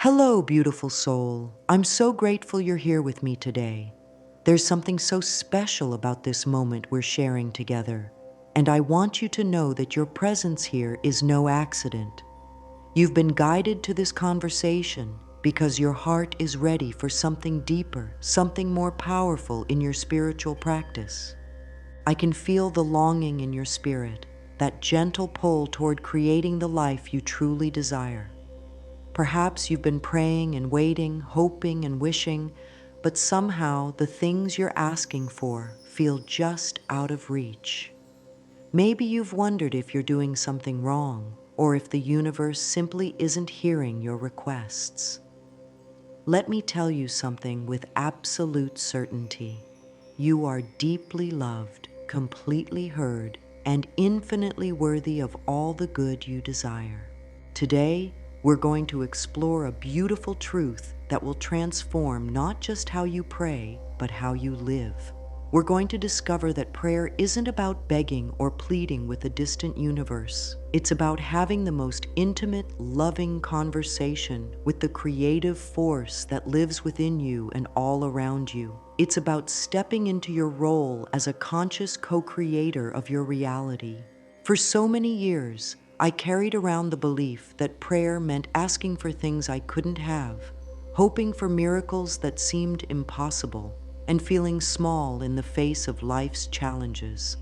Hello, beautiful soul. I'm so grateful you're here with me today. There's something so special about this moment we're sharing together, and I want you to know that your presence here is no accident. You've been guided to this conversation because your heart is ready for something deeper, something more powerful in your spiritual practice. I can feel the longing in your spirit, that gentle pull toward creating the life you truly desire. Perhaps you've been praying and waiting, hoping and wishing, but somehow the things you're asking for feel just out of reach. Maybe you've wondered if you're doing something wrong, or if the universe simply isn't hearing your requests. Let me tell you something with absolute certainty. You are deeply loved, completely heard, and infinitely worthy of all the good you desire. Today, we're going to explore a beautiful truth that will transform not just how you pray, but how you live. We're going to discover that prayer isn't about begging or pleading with a distant universe. It's about having the most intimate, loving conversation with the creative force that lives within you and all around you. It's about stepping into your role as a conscious co-creator of your reality. For so many years, I carried around the belief that prayer meant asking for things I couldn't have, hoping for miracles that seemed impossible, and feeling small in the face of life's challenges.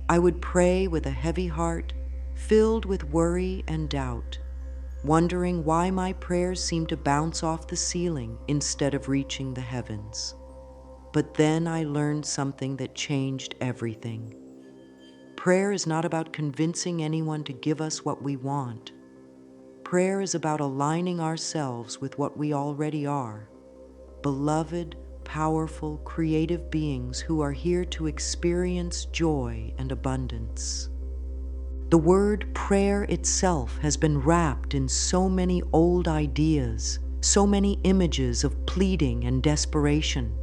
I would pray with a heavy heart, filled with worry and doubt, wondering why my prayers seemed to bounce off the ceiling instead of reaching the heavens. But then I learned something that changed everything. Prayer is not about convincing anyone to give us what we want. Prayer is about aligning ourselves with what we already are, beloved, powerful, creative beings who are here to experience joy and abundance. The word prayer itself has been wrapped in so many old ideas, so many images of pleading and desperation.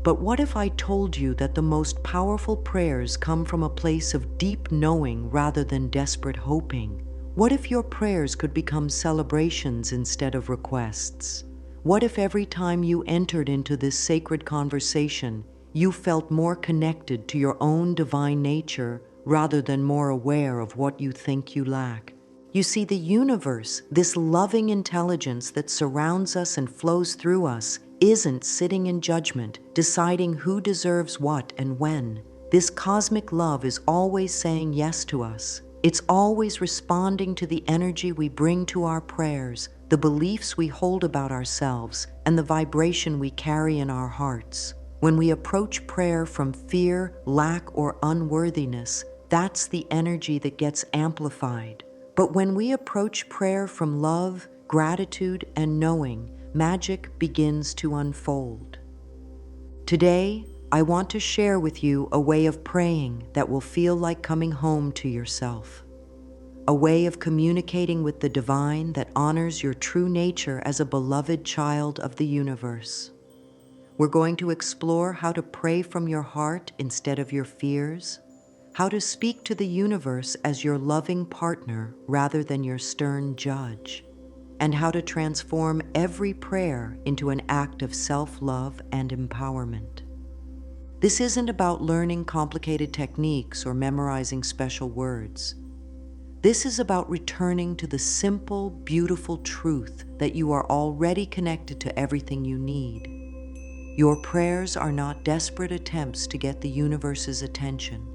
But what if I told you that the most powerful prayers come from a place of deep knowing rather than desperate hoping? What if your prayers could become celebrations instead of requests? What if every time you entered into this sacred conversation, you felt more connected to your own divine nature rather than more aware of what you think you lack? You see, the universe, this loving intelligence that surrounds us and flows through us, isn't sitting in judgment, deciding who deserves what and when. This cosmic love is always saying yes to us. It's always responding to the energy we bring to our prayers, the beliefs we hold about ourselves, and the vibration we carry in our hearts. When we approach prayer from fear, lack, or unworthiness, that's the energy that gets amplified. But when we approach prayer from love, gratitude, and knowing, magic begins to unfold. Today, I want to share with you a way of praying that will feel like coming home to yourself. A way of communicating with the divine that honors your true nature as a beloved child of the universe. We're going to explore how to pray from your heart instead of your fears, how to speak to the universe as your loving partner rather than your stern judge, and how to transform every prayer into an act of self-love and empowerment. This isn't about learning complicated techniques or memorizing special words. This is about returning to the simple, beautiful truth that you are already connected to everything you need. Your prayers are not desperate attempts to get the universe's attention.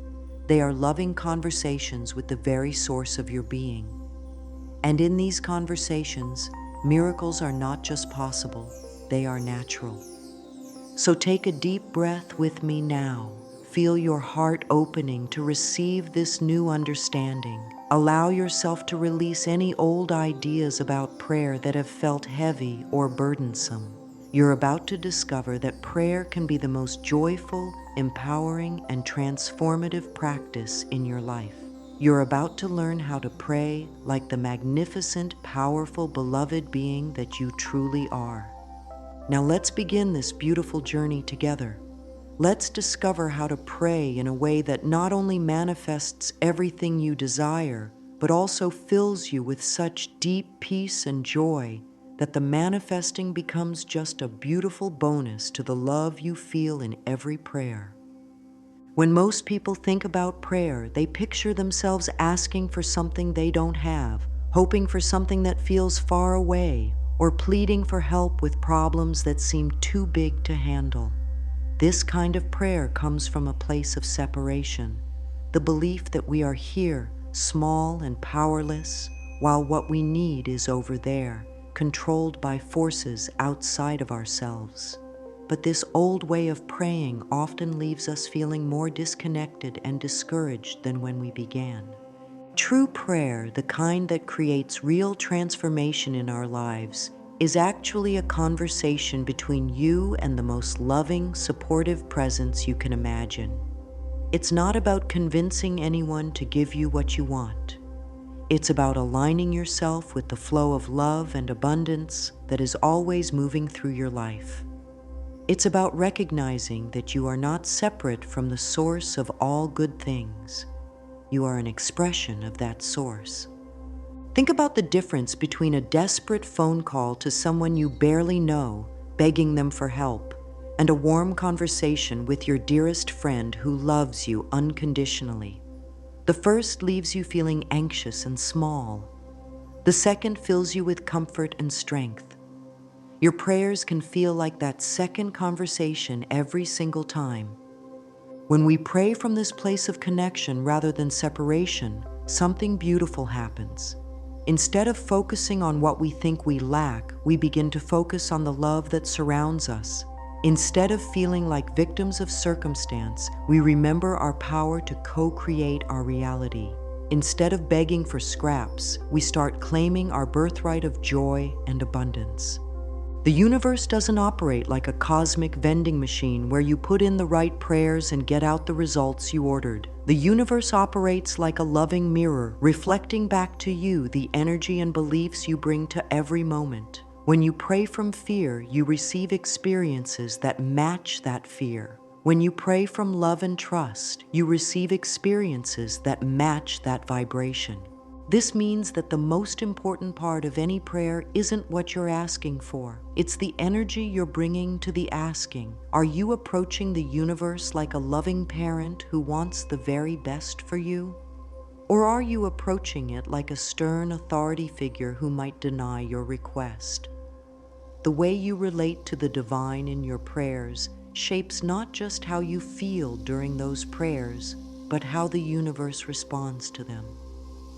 They are loving conversations with the very source of your being. And in these conversations, miracles are not just possible, they are natural. So take a deep breath with me now. Feel your heart opening to receive this new understanding. Allow yourself to release any old ideas about prayer that have felt heavy or burdensome. You're about to discover that prayer can be the most joyful, empowering, and transformative practice in your life. You're about to learn how to pray like the magnificent, powerful, beloved being that you truly are. Now let's begin this beautiful journey together. Let's discover how to pray in a way that not only manifests everything you desire, but also fills you with such deep peace and joy that the manifesting becomes just a beautiful bonus to the love you feel in every prayer. When most people think about prayer, they picture themselves asking for something they don't have, hoping for something that feels far away, or pleading for help with problems that seem too big to handle. This kind of prayer comes from a place of separation, the belief that we are here, small and powerless, while what we need is over there, controlled by forces outside of ourselves. But this old way of praying often leaves us feeling more disconnected and discouraged than when we began. True prayer, the kind that creates real transformation in our lives, is actually a conversation between you and the most loving, supportive presence you can imagine. It's not about convincing anyone to give you what you want. It's about aligning yourself with the flow of love and abundance that is always moving through your life. It's about recognizing that you are not separate from the source of all good things. You are an expression of that source. Think about the difference between a desperate phone call to someone you barely know, begging them for help, and a warm conversation with your dearest friend who loves you unconditionally. The first leaves you feeling anxious and small. The second fills you with comfort and strength. Your prayers can feel like that second conversation every single time. When we pray from this place of connection rather than separation, something beautiful happens. Instead of focusing on what we think we lack, we begin to focus on the love that surrounds us. Instead of feeling like victims of circumstance, we remember our power to co-create our reality. Instead of begging for scraps, we start claiming our birthright of joy and abundance. The universe doesn't operate like a cosmic vending machine where you put in the right prayers and get out the results you ordered. The universe operates like a loving mirror, reflecting back to you the energy and beliefs you bring to every moment. When you pray from fear, you receive experiences that match that fear. When you pray from love and trust, you receive experiences that match that vibration. This means that the most important part of any prayer isn't what you're asking for. It's the energy you're bringing to the asking. Are you approaching the universe like a loving parent who wants the very best for you? Or are you approaching it like a stern authority figure who might deny your request? The way you relate to the divine in your prayers shapes not just how you feel during those prayers, but how the universe responds to them.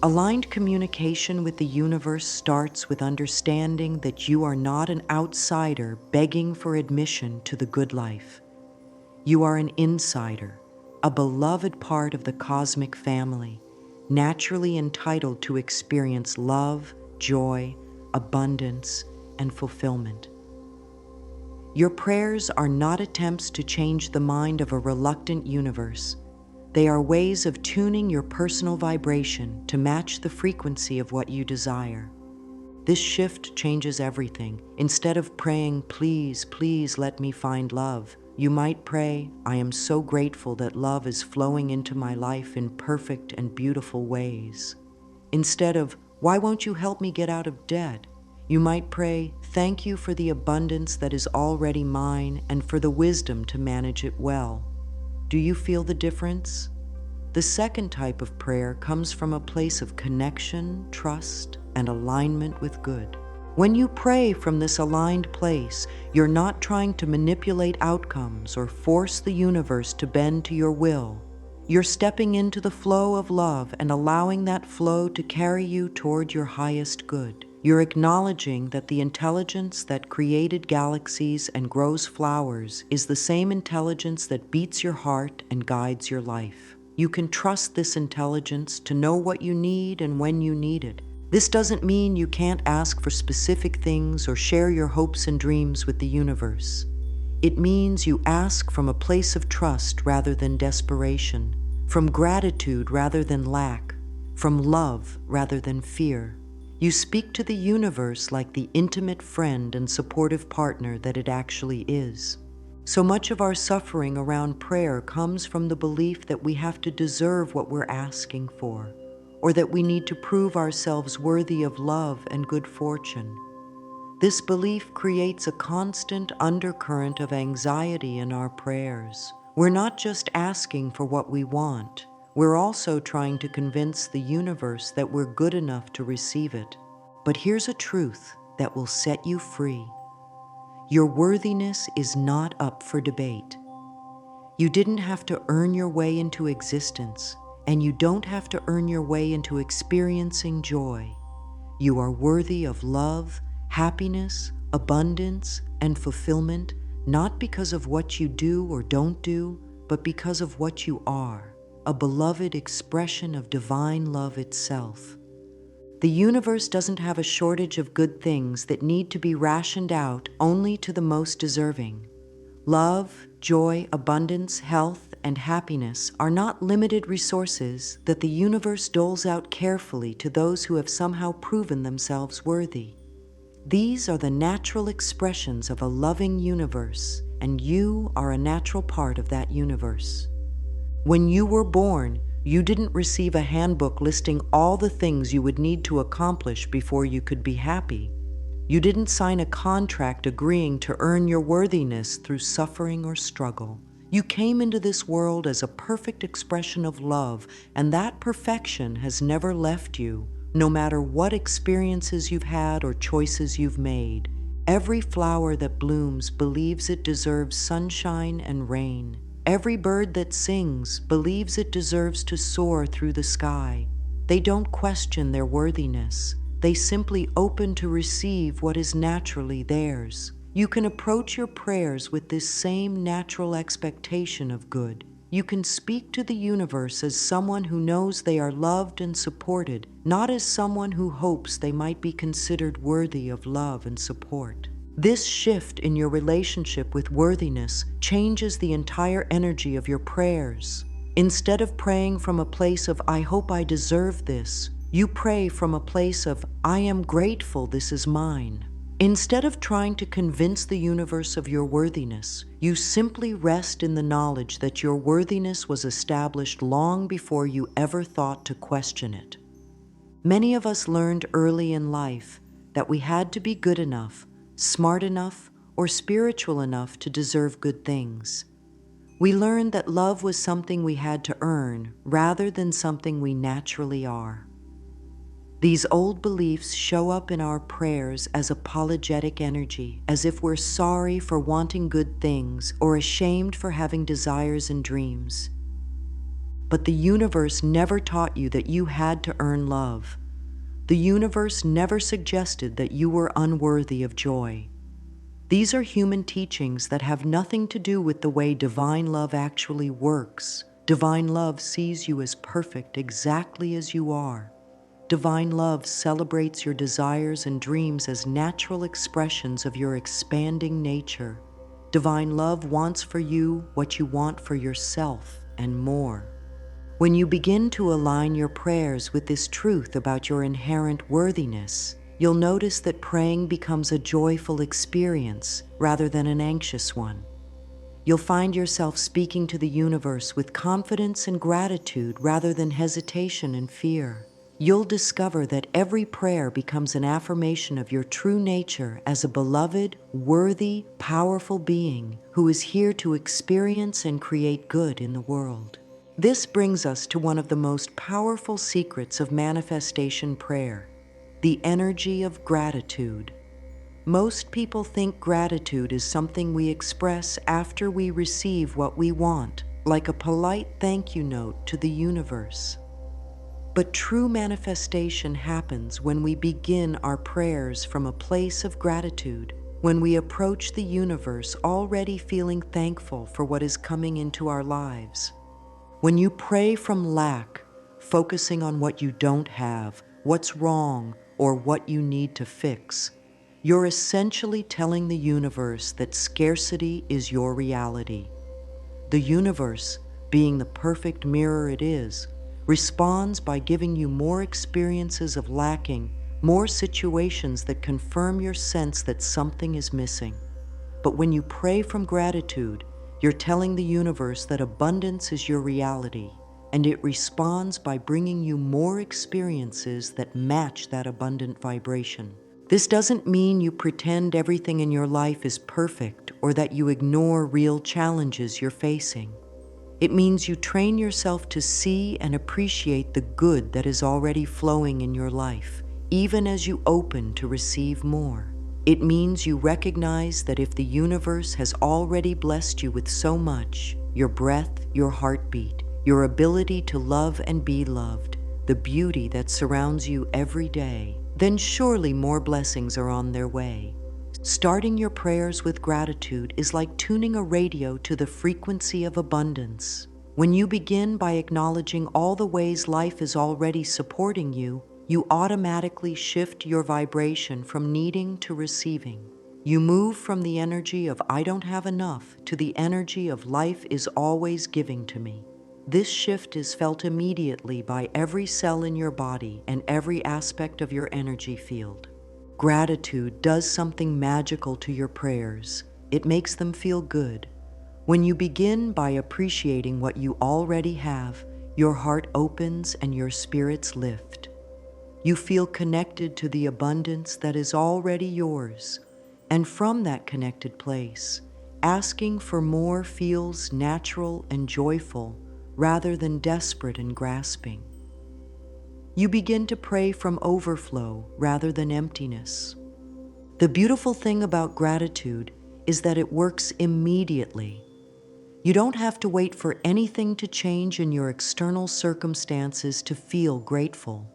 Aligned communication with the universe starts with understanding that you are not an outsider begging for admission to the good life. You are an insider, a beloved part of the cosmic family, naturally entitled to experience love, joy, abundance, and fulfillment. Your prayers are not attempts to change the mind of a reluctant universe. They are ways of tuning your personal vibration to match the frequency of what you desire. This shift changes everything. Instead of praying, "Please, please let me find love," you might pray, "I am so grateful that love is flowing into my life in perfect and beautiful ways." Instead of, "Why won't you help me get out of debt?" you might pray, "Thank you for the abundance that is already mine and for the wisdom to manage it well." Do you feel the difference? The second type of prayer comes from a place of connection, trust, and alignment with good. When you pray from this aligned place, you're not trying to manipulate outcomes or force the universe to bend to your will. You're stepping into the flow of love and allowing that flow to carry you toward your highest good. You're acknowledging that the intelligence that created galaxies and grows flowers is the same intelligence that beats your heart and guides your life. You can trust this intelligence to know what you need and when you need it. This doesn't mean you can't ask for specific things or share your hopes and dreams with the universe. It means you ask from a place of trust rather than desperation, from gratitude rather than lack, from love rather than fear. You speak to the universe like the intimate friend and supportive partner that it actually is. So much of our suffering around prayer comes from the belief that we have to deserve what we're asking for, or that we need to prove ourselves worthy of love and good fortune. This belief creates a constant undercurrent of anxiety in our prayers. We're not just asking for what we want, we're also trying to convince the universe that we're good enough to receive it. But here's a truth that will set you free. Your worthiness is not up for debate. You didn't have to earn your way into existence, and you don't have to earn your way into experiencing joy. You are worthy of love, happiness, abundance, and fulfillment, not because of what you do or don't do, but because of what you are, a beloved expression of divine love itself. The universe doesn't have a shortage of good things that need to be rationed out only to the most deserving. Love, joy, abundance, health, and happiness are not limited resources that the universe doles out carefully to those who have somehow proven themselves worthy. These are the natural expressions of a loving universe, and you are a natural part of that universe. When you were born, you didn't receive a handbook listing all the things you would need to accomplish before you could be happy. You didn't sign a contract agreeing to earn your worthiness through suffering or struggle. You came into this world as a perfect expression of love, and that perfection has never left you, no matter what experiences you've had or choices you've made. Every flower that blooms believes it deserves sunshine and rain. Every bird that sings believes it deserves to soar through the sky. They don't question their worthiness. They simply open to receive what is naturally theirs. You can approach your prayers with this same natural expectation of good. You can speak to the universe as someone who knows they are loved and supported, not as someone who hopes they might be considered worthy of love and support. This shift in your relationship with worthiness changes the entire energy of your prayers. Instead of praying from a place of, "I hope I deserve this," you pray from a place of, "I am grateful this is mine." Instead of trying to convince the universe of your worthiness, you simply rest in the knowledge that your worthiness was established long before you ever thought to question it. Many of us learned early in life that we had to be good enough, smart enough, or spiritual enough to deserve good things. We learned that love was something we had to earn rather than something we naturally are. These old beliefs show up in our prayers as apologetic energy, as if we're sorry for wanting good things or ashamed for having desires and dreams. But the universe never taught you that you had to earn love. The universe never suggested that you were unworthy of joy. These are human teachings that have nothing to do with the way divine love actually works. Divine love sees you as perfect exactly as you are. Divine love celebrates your desires and dreams as natural expressions of your expanding nature. Divine love wants for you what you want for yourself and more. When you begin to align your prayers with this truth about your inherent worthiness, you'll notice that praying becomes a joyful experience rather than an anxious one. You'll find yourself speaking to the universe with confidence and gratitude rather than hesitation and fear. You'll discover that every prayer becomes an affirmation of your true nature as a beloved, worthy, powerful being who is here to experience and create good in the world. This brings us to one of the most powerful secrets of manifestation prayer: the energy of gratitude. Most people think gratitude is something we express after we receive what we want, like a polite thank you note to the universe. But true manifestation happens when we begin our prayers from a place of gratitude, when we approach the universe already feeling thankful for what is coming into our lives. When you pray from lack, focusing on what you don't have, what's wrong, or what you need to fix, you're essentially telling the universe that scarcity is your reality. The universe, being the perfect mirror it is, responds by giving you more experiences of lacking, more situations that confirm your sense that something is missing. But when you pray from gratitude, you're telling the universe that abundance is your reality, and it responds by bringing you more experiences that match that abundant vibration. This doesn't mean you pretend everything in your life is perfect or that you ignore real challenges you're facing. It means you train yourself to see and appreciate the good that is already flowing in your life, even as you open to receive more. It means you recognize that if the universe has already blessed you with so much, your breath, your heartbeat, your ability to love and be loved, the beauty that surrounds you every day, then surely more blessings are on their way. Starting your prayers with gratitude is like tuning a radio to the frequency of abundance. When you begin by acknowledging all the ways life is already supporting you, you automatically shift your vibration from needing to receiving. You move from the energy of "I don't have enough" to the energy of "life is always giving to me." This shift is felt immediately by every cell in your body and every aspect of your energy field. Gratitude does something magical to your prayers. It makes them feel good. When you begin by appreciating what you already have, your heart opens and your spirits lift. You feel connected to the abundance that is already yours, and from that connected place, asking for more feels natural and joyful rather than desperate and grasping. You begin to pray from overflow rather than emptiness. The beautiful thing about gratitude is that it works immediately. You don't have to wait for anything to change in your external circumstances to feel grateful.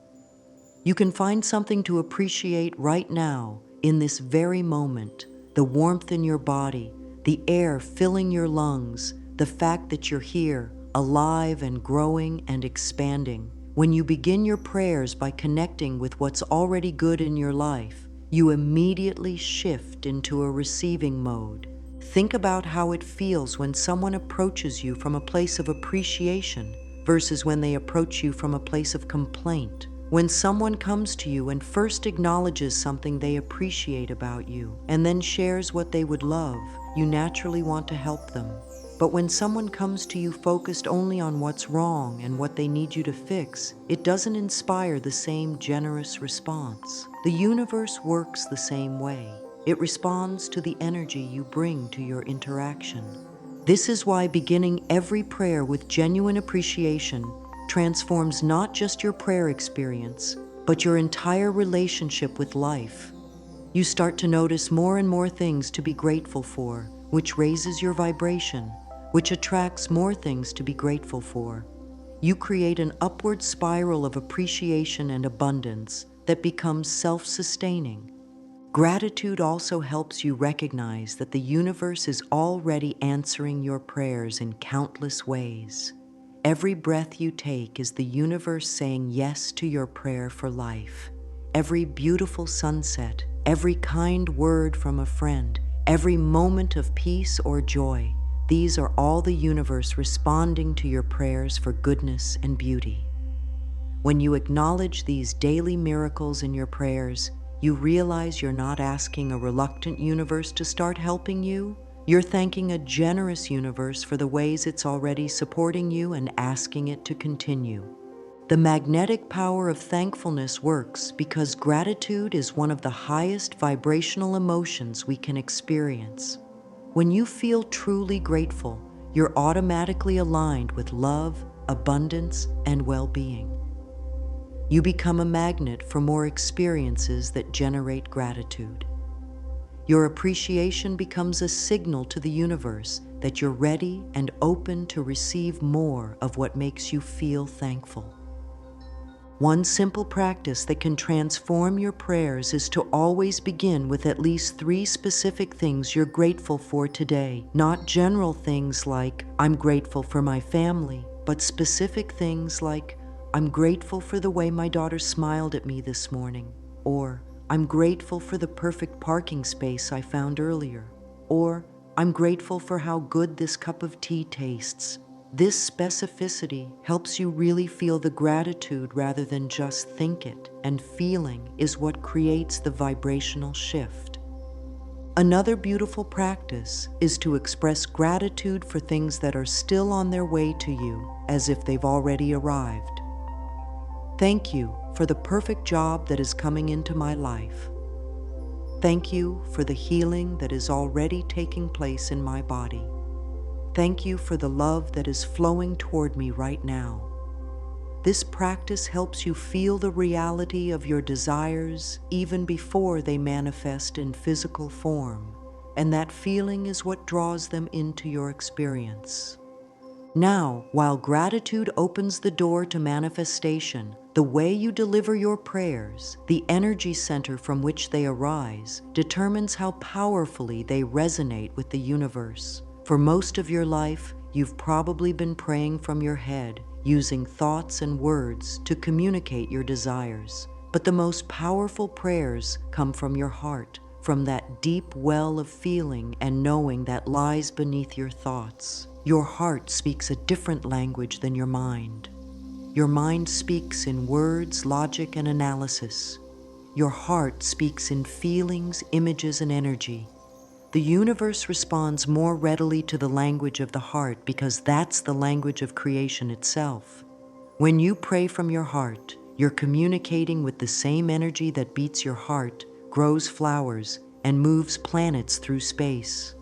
You can find something to appreciate right now, in this very moment: the warmth in your body, the air filling your lungs, the fact that you're here, alive and growing and expanding. When you begin your prayers by connecting with what's already good in your life, you immediately shift into a receiving mode. Think about how it feels when someone approaches you from a place of appreciation versus when they approach you from a place of complaint. When someone comes to you and first acknowledges something they appreciate about you and then shares what they would love, you naturally want to help them. But when someone comes to you focused only on what's wrong and what they need you to fix, it doesn't inspire the same generous response. The universe works the same way. It responds to the energy you bring to your interaction. This is why beginning every prayer with genuine appreciation transforms not just your prayer experience, but your entire relationship with life. You start to notice more and more things to be grateful for, which raises your vibration, which attracts more things to be grateful for. You create an upward spiral of appreciation and abundance that becomes self-sustaining. Gratitude also helps you recognize that the universe is already answering your prayers in countless ways. Every breath you take is the universe saying yes to your prayer for life. Every beautiful sunset, every kind word from a friend, every moment of peace or joy, these are all the universe responding to your prayers for goodness and beauty. When you acknowledge these daily miracles in your prayers, you realize you're not asking a reluctant universe to start helping you. You're thanking a generous universe for the ways it's already supporting you and asking it to continue. The magnetic power of thankfulness works because gratitude is one of the highest vibrational emotions we can experience. When you feel truly grateful, you're automatically aligned with love, abundance, and well-being. You become a magnet for more experiences that generate gratitude. Your appreciation becomes a signal to the universe that you're ready and open to receive more of what makes you feel thankful. One simple practice that can transform your prayers is to always begin with at least 3 specific things you're grateful for today. Not general things like, "I'm grateful for my family," but specific things like, "I'm grateful for the way my daughter smiled at me this morning," or "I'm grateful for the perfect parking space I found earlier," or "I'm grateful for how good this cup of tea tastes." This specificity helps you really feel the gratitude rather than just think it, and feeling is what creates the vibrational shift. Another beautiful practice is to express gratitude for things that are still on their way to you, as if they've already arrived. Thank you for the perfect job that is coming into my life. Thank you for the healing that is already taking place in my body. Thank you for the love that is flowing toward me right now. This practice helps you feel the reality of your desires even before they manifest in physical form, and that feeling is what draws them into your experience. Now, while gratitude opens the door to manifestation, the way you deliver your prayers, the energy center from which they arise, determines how powerfully they resonate with the universe. For most of your life, you've probably been praying from your head, using thoughts and words to communicate your desires. But the most powerful prayers come from your heart, from that deep well of feeling and knowing that lies beneath your thoughts. Your heart speaks a different language than your mind. Your mind speaks in words, logic, and analysis. Your heart speaks in feelings, images, and energy. The universe responds more readily to the language of the heart because that's the language of creation itself. When you pray from your heart, you're communicating with the same energy that beats your heart, grows flowers, and moves planets through space.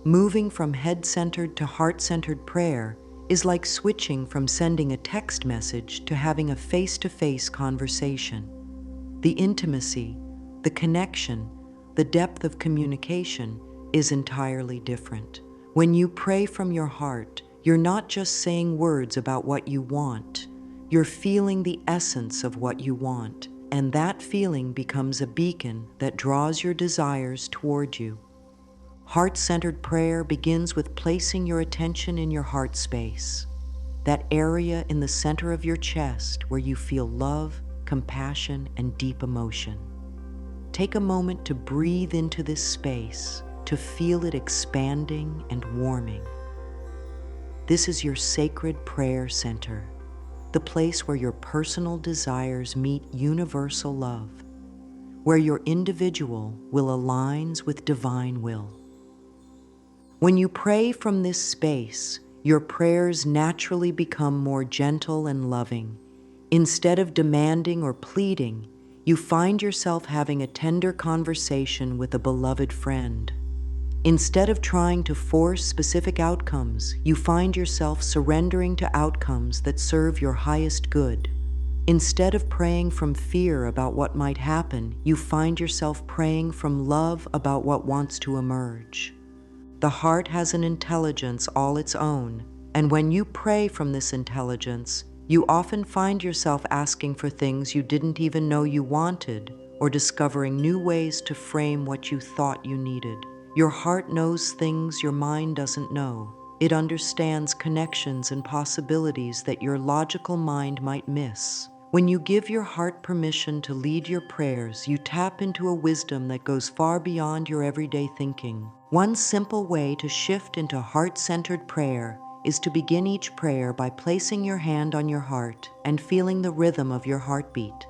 Moving from head-centered to heart-centered prayer is like switching from sending a text message to having a face-to-face conversation. The intimacy, the connection, the depth of communication is entirely different. When you pray from your heart, you're not just saying words about what you want. You're feeling the essence of what you want, and that feeling becomes a beacon that draws your desires toward you. Heart-centered prayer begins with placing your attention in your heart space, that area in the center of your chest where you feel love, compassion, and deep emotion. Take a moment to breathe into this space, to feel it expanding and warming. This is your sacred prayer center, the place where your personal desires meet universal love, where your individual will aligns with divine will. When you pray from this space, your prayers naturally become more gentle and loving. Instead of demanding or pleading, you find yourself having a tender conversation with a beloved friend. Instead of trying to force specific outcomes, you find yourself surrendering to outcomes that serve your highest good. Instead of praying from fear about what might happen, you find yourself praying from love about what wants to emerge. The heart has an intelligence all its own, and when you pray from this intelligence, you often find yourself asking for things you didn't even know you wanted, or discovering new ways to frame what you thought you needed. Your heart knows things your mind doesn't know. It understands connections and possibilities that your logical mind might miss. When you give your heart permission to lead your prayers, you tap into a wisdom that goes far beyond your everyday thinking. One simple way to shift into heart-centered prayer is to begin each prayer by placing your hand on your heart and feeling the rhythm of your heartbeat.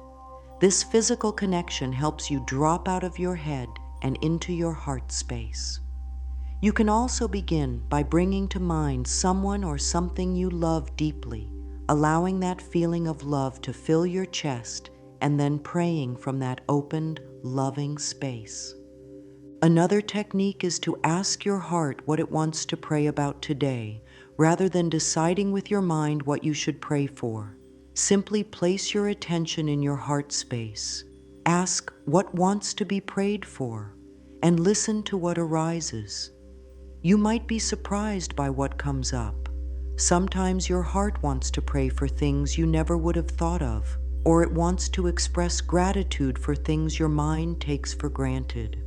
This physical connection helps you drop out of your head and into your heart space. You can also begin by bringing to mind someone or something you love deeply, allowing that feeling of love to fill your chest, and then praying from that opened, loving space. Another technique is to ask your heart what it wants to pray about today, rather than deciding with your mind what you should pray for. Simply place your attention in your heart space. Ask what wants to be prayed for, and listen to what arises. You might be surprised by what comes up. Sometimes your heart wants to pray for things you never would have thought of, or it wants to express gratitude for things your mind takes for granted.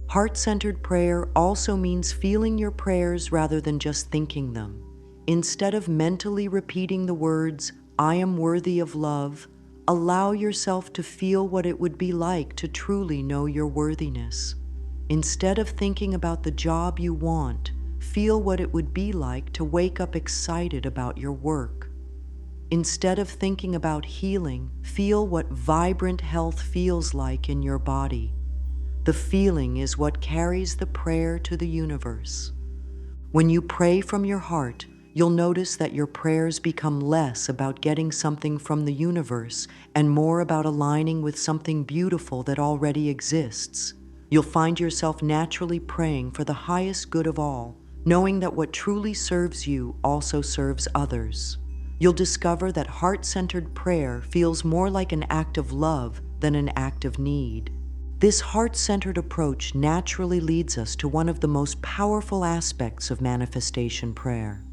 Heart-centered prayer also means feeling your prayers rather than just thinking them. Instead of mentally repeating the words, "I am worthy of love," allow yourself to feel what it would be like to truly know your worthiness. Instead of thinking about the job you want, feel what it would be like to wake up excited about your work. Instead of thinking about healing, feel what vibrant health feels like in your body. The feeling is what carries the prayer to the universe. When you pray from your heart, you'll notice that your prayers become less about getting something from the universe and more about aligning with something beautiful that already exists. You'll find yourself naturally praying for the highest good of all, knowing that what truly serves you also serves others. You'll discover that heart-centered prayer feels more like an act of love than an act of need. This heart-centered approach naturally leads us to one of the most powerful aspects of manifestation prayer: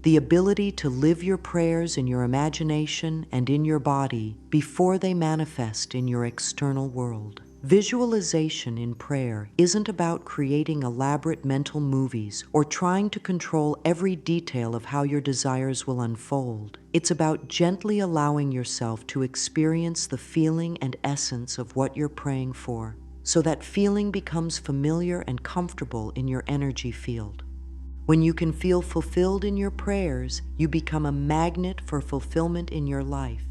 the ability to live your prayers in your imagination and in your body before they manifest in your external world. Visualization in prayer isn't about creating elaborate mental movies or trying to control every detail of how your desires will unfold. It's about gently allowing yourself to experience the feeling and essence of what you're praying for, so that feeling becomes familiar and comfortable in your energy field. When you can feel fulfilled in your prayers, you become a magnet for fulfillment in your life.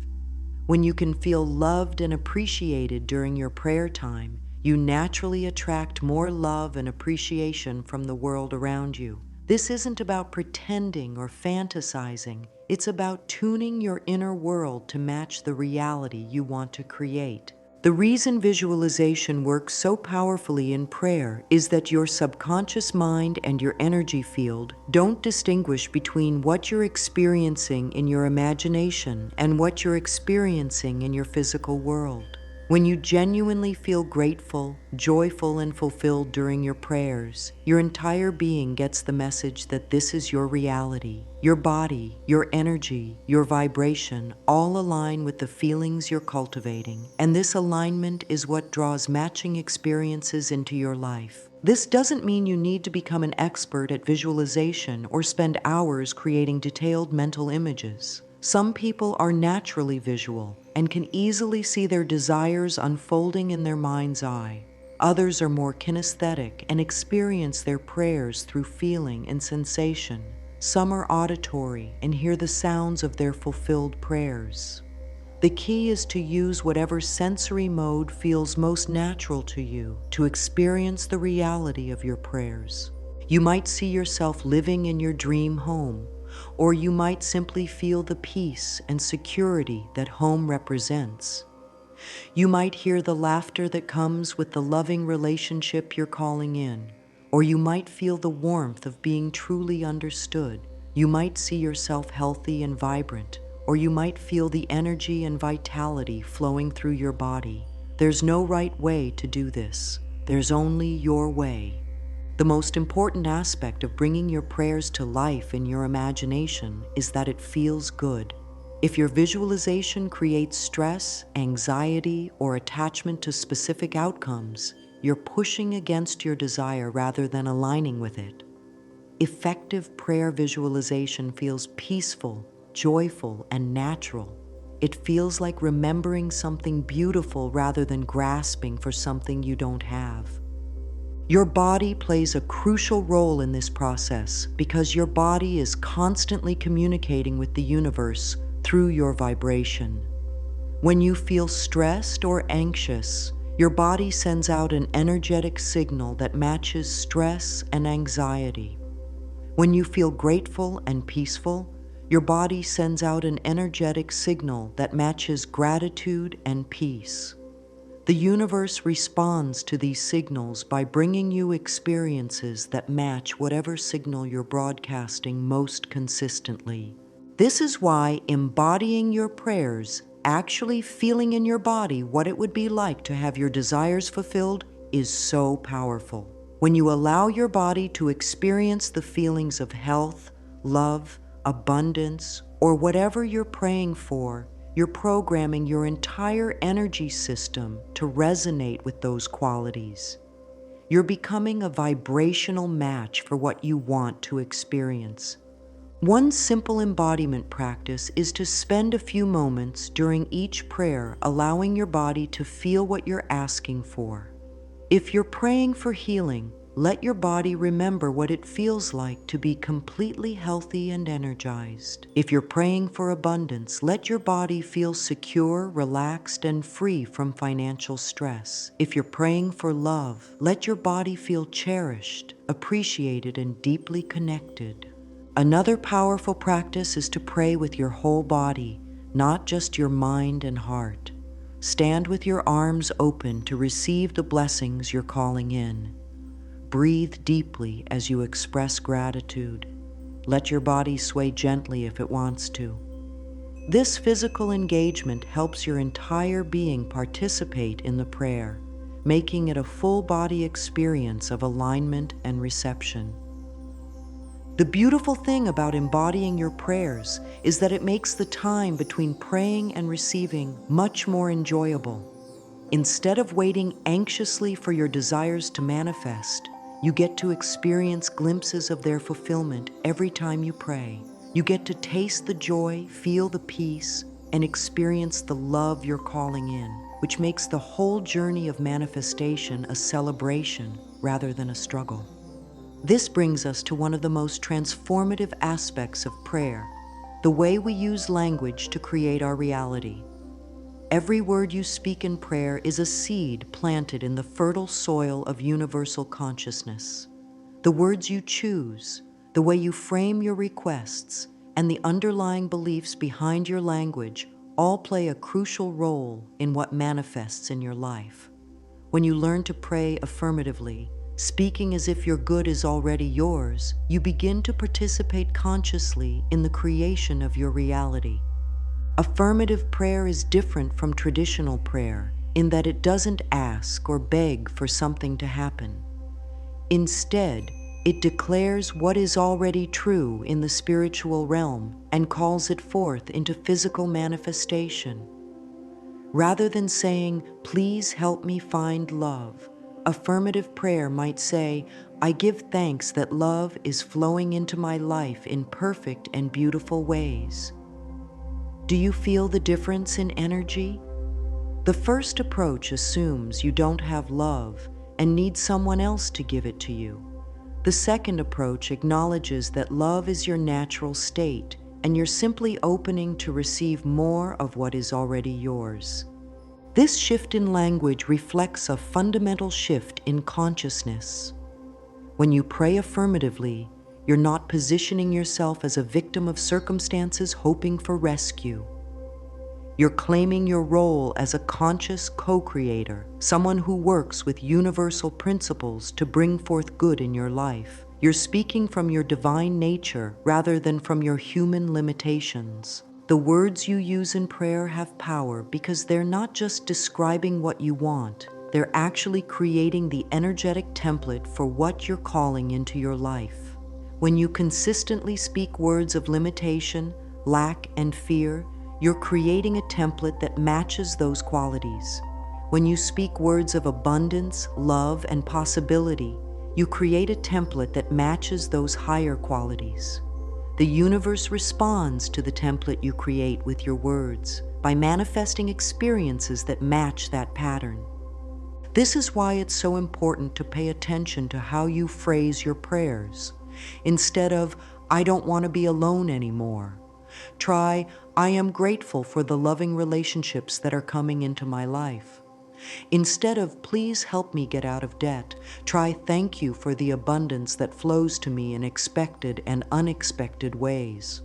When you can feel loved and appreciated during your prayer time, you naturally attract more love and appreciation from the world around you. This isn't about pretending or fantasizing. It's about tuning your inner world to match the reality you want to create. The reason visualization works so powerfully in prayer is that your subconscious mind and your energy field don't distinguish between what you're experiencing in your imagination and what you're experiencing in your physical world. When you genuinely feel grateful, joyful, and fulfilled during your prayers, your entire being gets the message that this is your reality. Your body, your energy, your vibration all align with the feelings you're cultivating, and this alignment is what draws matching experiences into your life. This doesn't mean you need to become an expert at visualization or spend hours creating detailed mental images. Some people are naturally visual and can easily see their desires unfolding in their mind's eye. Others are more kinesthetic and experience their prayers through feeling and sensation. Some are auditory and hear the sounds of their fulfilled prayers. The key is to use whatever sensory mode feels most natural to you to experience the reality of your prayers. You might see yourself living in your dream home, or you might simply feel the peace and security that home represents. You might hear the laughter that comes with the loving relationship you're calling in, or you might feel the warmth of being truly understood. You might see yourself healthy and vibrant, or you might feel the energy and vitality flowing through your body. There's no right way to do this. There's only your way. The most important aspect of bringing your prayers to life in your imagination is that it feels good. If your visualization creates stress, anxiety, or attachment to specific outcomes, you're pushing against your desire rather than aligning with it. Effective prayer visualization feels peaceful, joyful, and natural. It feels like remembering something beautiful rather than grasping for something you don't have. Your body plays a crucial role in this process because your body is constantly communicating with the universe through your vibration. When you feel stressed or anxious, your body sends out an energetic signal that matches stress and anxiety. When you feel grateful and peaceful, your body sends out an energetic signal that matches gratitude and peace. The universe responds to these signals by bringing you experiences that match whatever signal you're broadcasting most consistently. This is why embodying your prayers, actually feeling in your body what it would be like to have your desires fulfilled, is so powerful. When you allow your body to experience the feelings of health, love, abundance, or whatever you're praying for, you're programming your entire energy system to resonate with those qualities. You're becoming a vibrational match for what you want to experience. One simple embodiment practice is to spend a few moments during each prayer allowing your body to feel what you're asking for. If you're praying for healing, let your body remember what it feels like to be completely healthy and energized. If you're praying for abundance, let your body feel secure, relaxed, and free from financial stress. If you're praying for love, let your body feel cherished, appreciated, and deeply connected. Another powerful practice is to pray with your whole body, not just your mind and heart. stand with your arms open to receive the blessings you're calling in. Breathe deeply as you express gratitude. Let your body sway gently if it wants to. This physical engagement helps your entire being participate in the prayer, making it a full-body experience of alignment and reception. The beautiful thing about embodying your prayers is that it makes the time between praying and receiving much more enjoyable. Instead of waiting anxiously for your desires to manifest, you get to experience glimpses of their fulfillment every time you pray. You get to taste the joy, feel the peace, and experience the love you're calling in, which makes the whole journey of manifestation a celebration rather than a struggle. This brings us to one of the most transformative aspects of prayer, the way we use language to create our reality. Every word you speak in prayer is a seed planted in the fertile soil of universal consciousness. The words you choose, the way you frame your requests, and the underlying beliefs behind your language all play a crucial role in what manifests in your life. When you learn to pray affirmatively, speaking as if your good is already yours, you begin to participate consciously in the creation of your reality. Affirmative prayer is different from traditional prayer in that it doesn't ask or beg for something to happen. Instead, it declares what is already true in the spiritual realm and calls it forth into physical manifestation. Rather than saying, "Please help me find love," affirmative prayer might say, "I give thanks that love is flowing into my life in perfect and beautiful ways." Do you feel the difference in energy? The first approach assumes you don't have love and need someone else to give it to you. The second approach acknowledges that love is your natural state and you're simply opening to receive more of what is already yours. This shift in language reflects a fundamental shift in consciousness. When you pray affirmatively, you're not positioning yourself as a victim of circumstances hoping for rescue. You're claiming your role as a conscious co-creator, someone who works with universal principles to bring forth good in your life. You're speaking from your divine nature rather than from your human limitations. The words you use in prayer have power because they're not just describing what you want, they're actually creating the energetic template for what you're calling into your life. When you consistently speak words of limitation, lack, and fear, you're creating a template that matches those qualities. When you speak words of abundance, love, and possibility, you create a template that matches those higher qualities. The universe responds to the template you create with your words by manifesting experiences that match that pattern. This is why it's so important to pay attention to how you phrase your prayers. Instead of, "I don't want to be alone anymore," try, "I am grateful for the loving relationships that are coming into my life." Instead of, "Please help me get out of debt," try, "Thank you for the abundance that flows to me in expected and unexpected ways."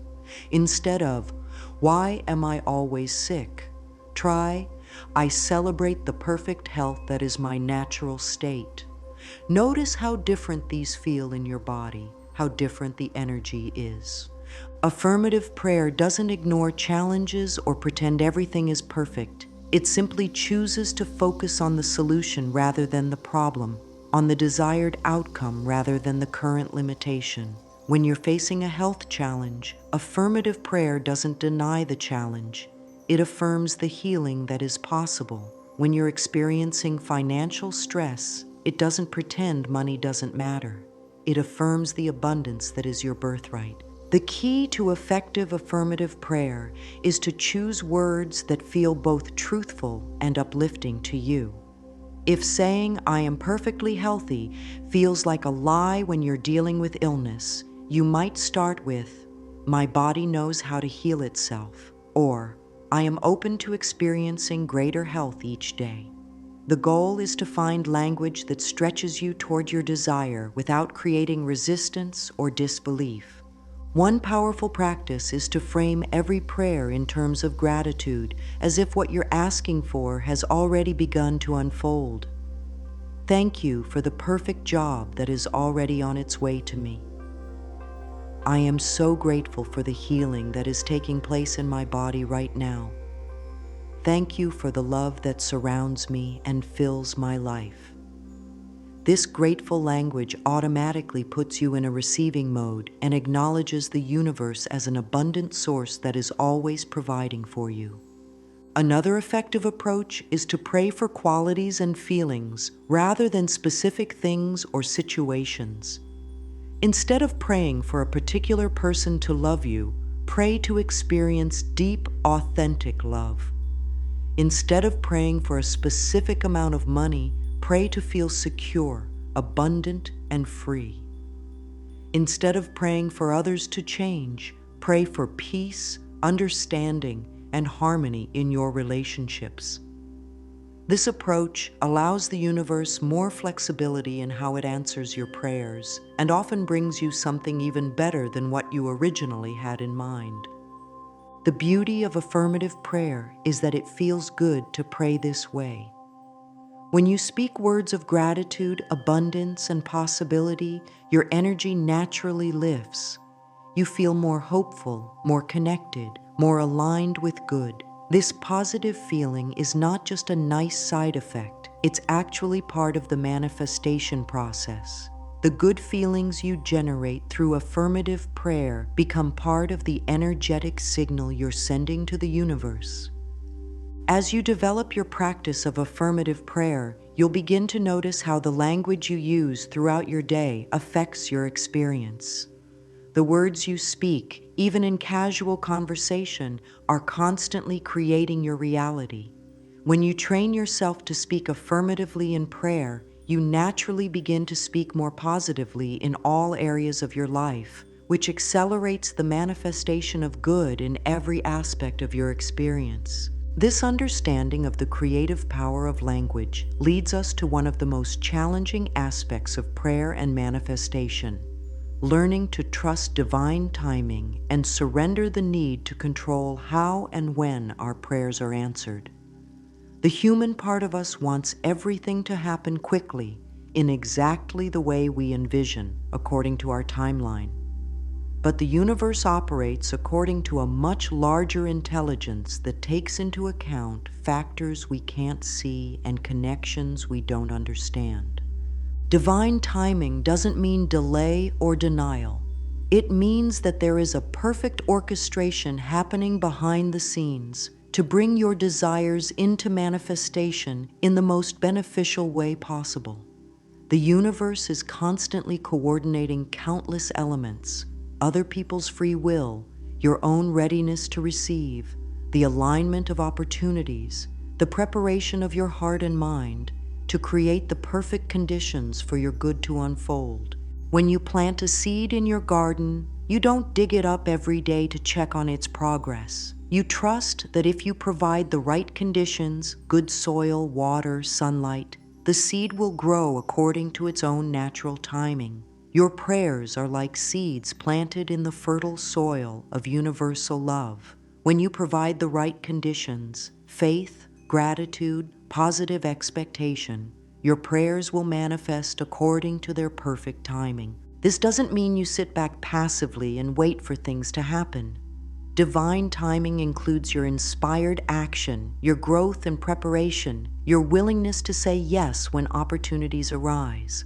Instead of, "Why am I always sick?" try, "I celebrate the perfect health that is my natural state." Notice how different these feel in your body, how different the energy is. Affirmative prayer doesn't ignore challenges or pretend everything is perfect. It simply chooses to focus on the solution rather than the problem, on the desired outcome rather than the current limitation. When you're facing a health challenge, affirmative prayer doesn't deny the challenge. It affirms the healing that is possible. When you're experiencing financial stress, it doesn't pretend money doesn't matter. It affirms the abundance that is your birthright. The key to effective affirmative prayer is to choose words that feel both truthful and uplifting to you. If saying, "I am perfectly healthy," feels like a lie when you're dealing with illness, you might start with, "My body knows how to heal itself," or, "I am open to experiencing greater health each day." The goal is to find language that stretches you toward your desire without creating resistance or disbelief. One powerful practice is to frame every prayer in terms of gratitude, as if what you're asking for has already begun to unfold. Thank you for the perfect job that is already on its way to me. I am so grateful for the healing that is taking place in my body right now. Thank you for the love that surrounds me and fills my life. This grateful language automatically puts you in a receiving mode and acknowledges the universe as an abundant source that is always providing for you. Another effective approach is to pray for qualities and feelings rather than specific things or situations. Instead of praying for a particular person to love you, pray to experience deep, authentic love. Instead of praying for a specific amount of money, pray to feel secure, abundant, and free. Instead of praying for others to change, pray for peace, understanding, and harmony in your relationships. This approach allows the universe more flexibility in how it answers your prayers and often brings you something even better than what you originally had in mind. The beauty of affirmative prayer is that it feels good to pray this way. When you speak words of gratitude, abundance, and possibility, your energy naturally lifts. You feel more hopeful, more connected, more aligned with good. This positive feeling is not just a nice side effect, it's actually part of the manifestation process. The good feelings you generate through affirmative prayer become part of the energetic signal you're sending to the universe. As you develop your practice of affirmative prayer, you'll begin to notice how the language you use throughout your day affects your experience. The words you speak, even in casual conversation, are constantly creating your reality. When you train yourself to speak affirmatively in prayer, you naturally begin to speak more positively in all areas of your life, which accelerates the manifestation of good in every aspect of your experience. This understanding of the creative power of language leads us to one of the most challenging aspects of prayer and manifestation: learning to trust divine timing and surrender the need to control how and when our prayers are answered. The human part of us wants everything to happen quickly, in exactly the way we envision, according to our timeline. But the universe operates according to a much larger intelligence that takes into account factors we can't see and connections we don't understand. Divine timing doesn't mean delay or denial. It means that there is a perfect orchestration happening behind the scenes to bring your desires into manifestation in the most beneficial way possible. The universe is constantly coordinating countless elements: other people's free will, your own readiness to receive, the alignment of opportunities, the preparation of your heart and mind, to create the perfect conditions for your good to unfold. When you plant a seed in your garden, you don't dig it up every day to check on its progress. You trust that if you provide the right conditions, good soil, water, sunlight, the seed will grow according to its own natural timing. Your prayers are like seeds planted in the fertile soil of universal love. When you provide the right conditions, faith, gratitude, positive expectation, your prayers will manifest according to their perfect timing. This doesn't mean you sit back passively and wait for things to happen. Divine timing includes your inspired action, your growth and preparation, your willingness to say yes when opportunities arise.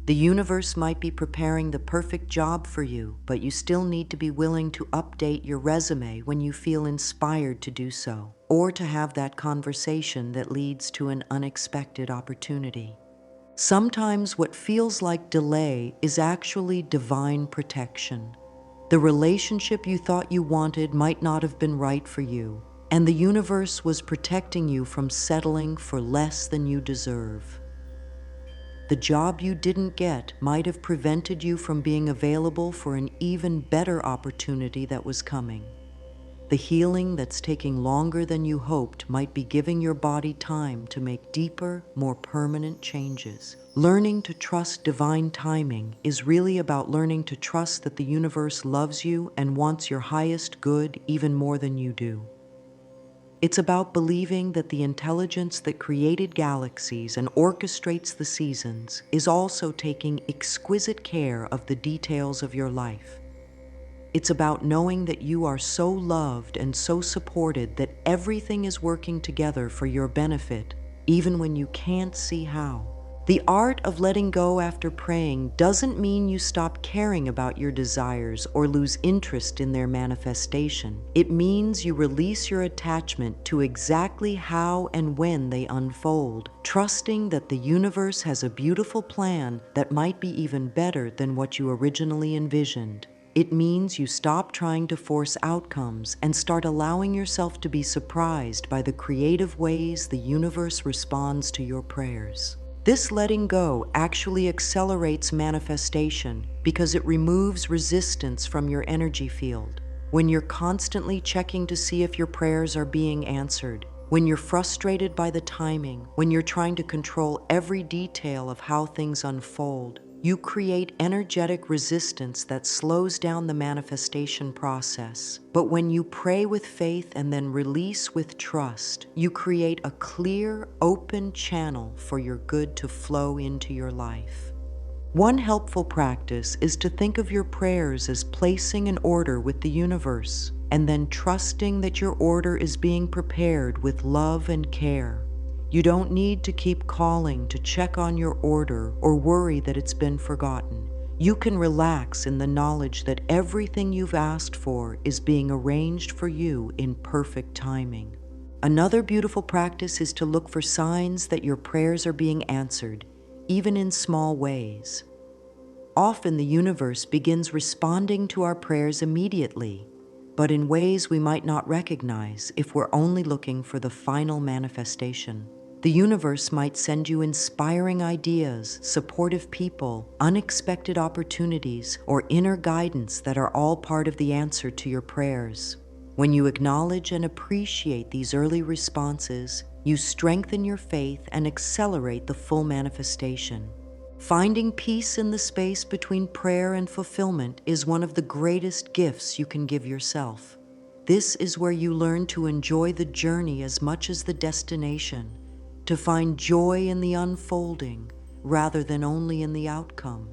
The universe might be preparing the perfect job for you, but you still need to be willing to update your resume when you feel inspired to do so, or to have that conversation that leads to an unexpected opportunity. Sometimes what feels like delay is actually divine protection. The relationship you thought you wanted might not have been right for you, and the universe was protecting you from settling for less than you deserve. The job you didn't get might have prevented you from being available for an even better opportunity that was coming. The healing that's taking longer than you hoped might be giving your body time to make deeper, more permanent changes. Learning to trust divine timing is really about learning to trust that the universe loves you and wants your highest good even more than you do. It's about believing that the intelligence that created galaxies and orchestrates the seasons is also taking exquisite care of the details of your life. It's about knowing that you are so loved and so supported that everything is working together for your benefit, even when you can't see how. The art of letting go after praying doesn't mean you stop caring about your desires or lose interest in their manifestation. It means you release your attachment to exactly how and when they unfold, trusting that the universe has a beautiful plan that might be even better than what you originally envisioned. It means you stop trying to force outcomes and start allowing yourself to be surprised by the creative ways the universe responds to your prayers. This letting go actually accelerates manifestation because it removes resistance from your energy field. When you're constantly checking to see if your prayers are being answered, when you're frustrated by the timing, when you're trying to control every detail of how things unfold, you create energetic resistance that slows down the manifestation process. But when you pray with faith and then release with trust, you create a clear, open channel for your good to flow into your life. One helpful practice is to think of your prayers as placing an order with the universe, and then trusting that your order is being prepared with love and care. You don't need to keep calling to check on your order or worry that it's been forgotten. You can relax in the knowledge that everything you've asked for is being arranged for you in perfect timing. Another beautiful practice is to look for signs that your prayers are being answered, even in small ways. Often the universe begins responding to our prayers immediately, but in ways we might not recognize if we're only looking for the final manifestation. The universe might send you inspiring ideas, supportive people, unexpected opportunities, or inner guidance that are all part of the answer to your prayers. When you acknowledge and appreciate these early responses, you strengthen your faith and accelerate the full manifestation. Finding peace in the space between prayer and fulfillment is one of the greatest gifts you can give yourself. This is where you learn to enjoy the journey as much as the destination, to find joy in the unfolding rather than only in the outcome.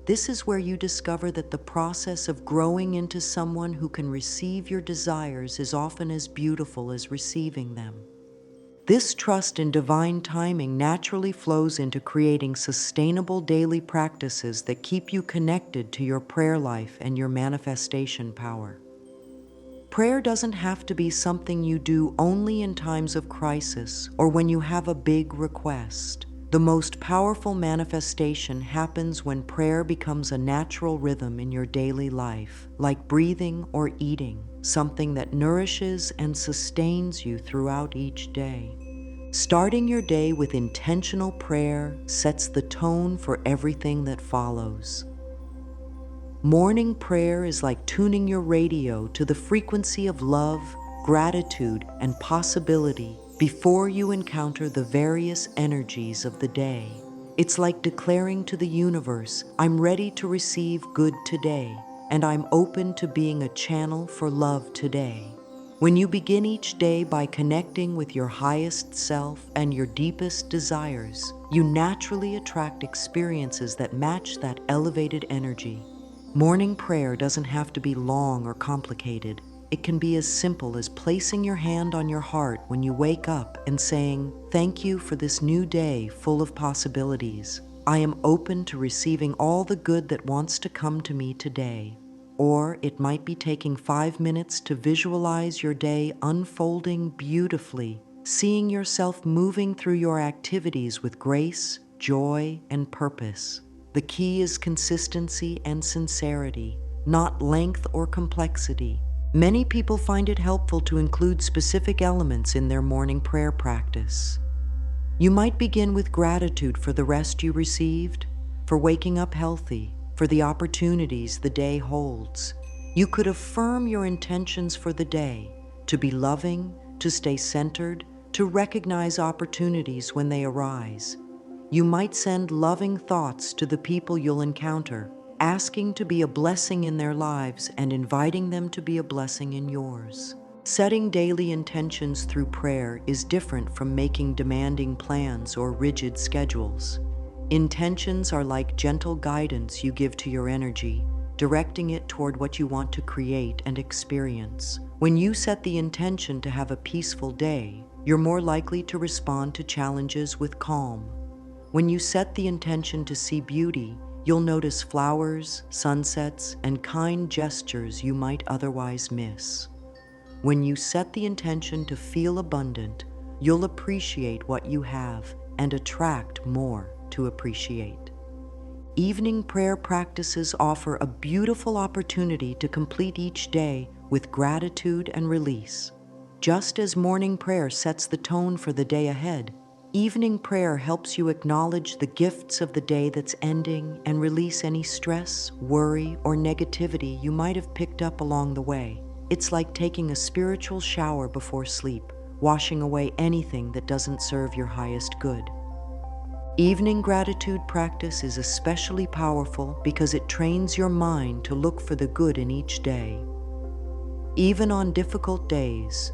This is where you discover that the process of growing into someone who can receive your desires is often as beautiful as receiving them. This trust in divine timing naturally flows into creating sustainable daily practices that keep you connected to your prayer life and your manifestation power. Prayer doesn't have to be something you do only in times of crisis or when you have a big request. The most powerful manifestation happens when prayer becomes a natural rhythm in your daily life, like breathing or eating, something that nourishes and sustains you throughout each day. Starting your day with intentional prayer sets the tone for everything that follows. Morning prayer is like tuning your radio to the frequency of love, gratitude, and possibility before you encounter the various energies of the day. It's like declaring to the universe, I'm ready to receive good today, and I'm open to being a channel for love today. When you begin each day by connecting with your highest self and your deepest desires, you naturally attract experiences that match that elevated energy. Morning prayer doesn't have to be long or complicated. It can be as simple as placing your hand on your heart when you wake up and saying, "Thank you for this new day full of possibilities. I am open to receiving all the good that wants to come to me today." Or it might be taking 5 minutes to visualize your day unfolding beautifully, seeing yourself moving through your activities with grace, joy, and purpose. The key is consistency and sincerity, not length or complexity. Many people find it helpful to include specific elements in their morning prayer practice. You might begin with gratitude for the rest you received, for waking up healthy, for the opportunities the day holds. You could affirm your intentions for the day, to be loving, to stay centered, to recognize opportunities when they arise. You might send loving thoughts to the people you'll encounter, asking to be a blessing in their lives and inviting them to be a blessing in yours. Setting daily intentions through prayer is different from making demanding plans or rigid schedules. Intentions are like gentle guidance you give to your energy, directing it toward what you want to create and experience. When you set the intention to have a peaceful day, you're more likely to respond to challenges with calm. When you set the intention to see beauty, you'll notice flowers, sunsets, and kind gestures you might otherwise miss. When you set the intention to feel abundant, you'll appreciate what you have and attract more to appreciate. Evening prayer practices offer a beautiful opportunity to complete each day with gratitude and release. Just as morning prayer sets the tone for the day ahead, evening prayer helps you acknowledge the gifts of the day that's ending and release any stress, worry, or negativity you might have picked up along the way. It's like taking a spiritual shower before sleep, washing away anything that doesn't serve your highest good. Evening gratitude practice is especially powerful because it trains your mind to look for the good in each day. Even on difficult days,